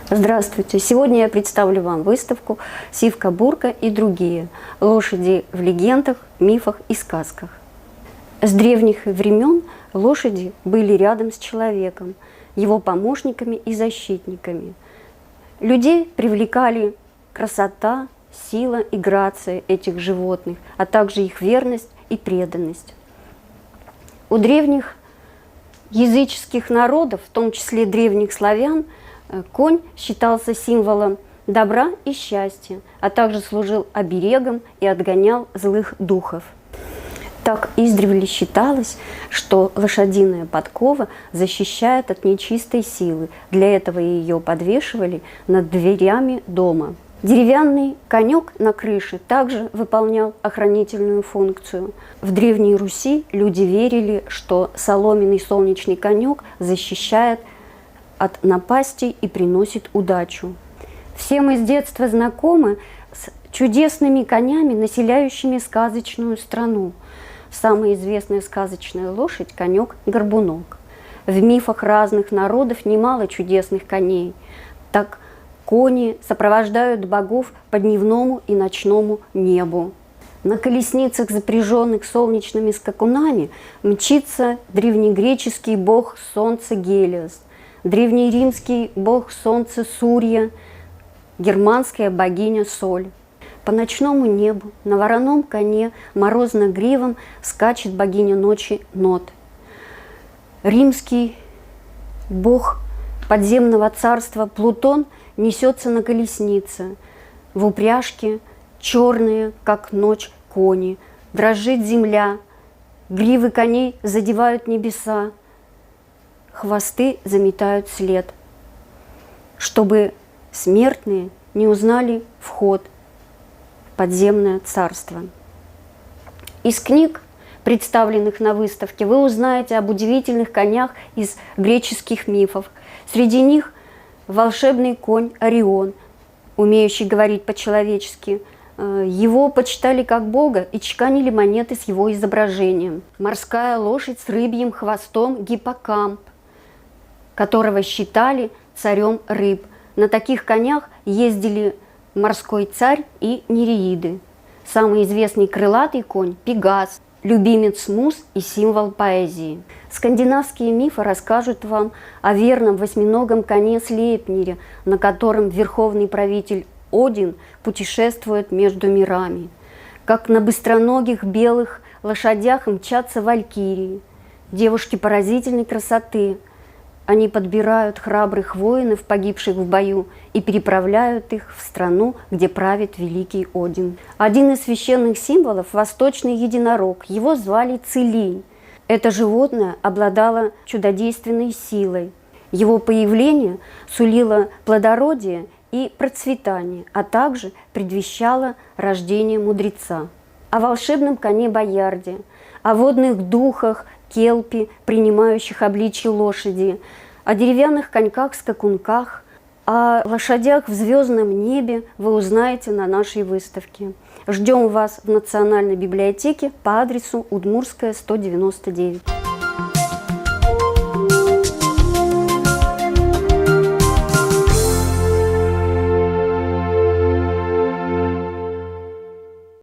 Здравствуйте! Сегодня я представлю вам выставку «Сивка-бурка и другие. Лошади в легендах, мифах и сказках». С древних времен лошади были рядом с человеком, его помощниками и защитниками. Людей привлекали красота, сила и грация этих животных, а также их верность и преданность. У древних языческих народов, в том числе древних славян, конь считался символом добра и счастья, а также служил оберегом и отгонял злых духов. Так издревле считалось, что лошадиная подкова защищает от нечистой силы. Для этого ее подвешивали над дверями дома. Деревянный конек на крыше также выполнял охранительную функцию. В Древней Руси люди верили, что соломенный солнечный конек защищает от напастей и приносит удачу. Все мы с детства знакомы с чудесными конями, населяющими сказочную страну. Самая известная сказочная лошадь – конек-горбунок. В мифах разных народов немало чудесных коней. Так кони сопровождают богов по дневному и ночному небу. На колесницах, запряженных солнечными скакунами, мчится древнегреческий бог солнца Гелиос, древнеримский бог солнца Сурья, германская богиня Соль. По ночному небу на вороном коне морозно-гривом скачет богиня ночи Нот. Римский бог подземного царства Плутон несется на колеснице. В упряжке черные, как ночь, кони. Дрожит земля, гривы коней задевают небеса, хвосты заметают след, чтобы смертные не узнали вход в подземное царство. Из книг, представленных на выставке, вы узнаете об удивительных конях из греческих мифов. Среди них волшебный конь Орион, умеющий говорить по-человечески. Его почитали как бога и чеканили монеты с его изображением. Морская лошадь с рыбьим хвостом Гиппокамп, которого считали царем рыб. На таких конях ездили морской царь и нереиды. Самый известный крылатый конь – Пегас, любимец муз и символ поэзии. Скандинавские мифы расскажут вам о верном восьминогом коне Слейпнире, на котором верховный правитель Один путешествует между мирами. Как на быстроногих белых лошадях мчатся валькирии, девушки поразительной красоты. Они подбирают храбрых воинов, погибших в бою, и переправляют их в страну, где правит великий Один. Один из священных символов – восточный единорог. Его звали Целинь. Это животное обладало чудодейственной силой. Его появление сулило плодородие и процветание, а также предвещало рождение мудреца. О волшебном коне Боярде, о водных духах Келпи, принимающих обличье лошади, о деревянных коньках-скакунках, о лошадях в звездном небе вы узнаете на нашей выставке. Ждем вас в Национальной библиотеке по адресу Удмуртская, 199.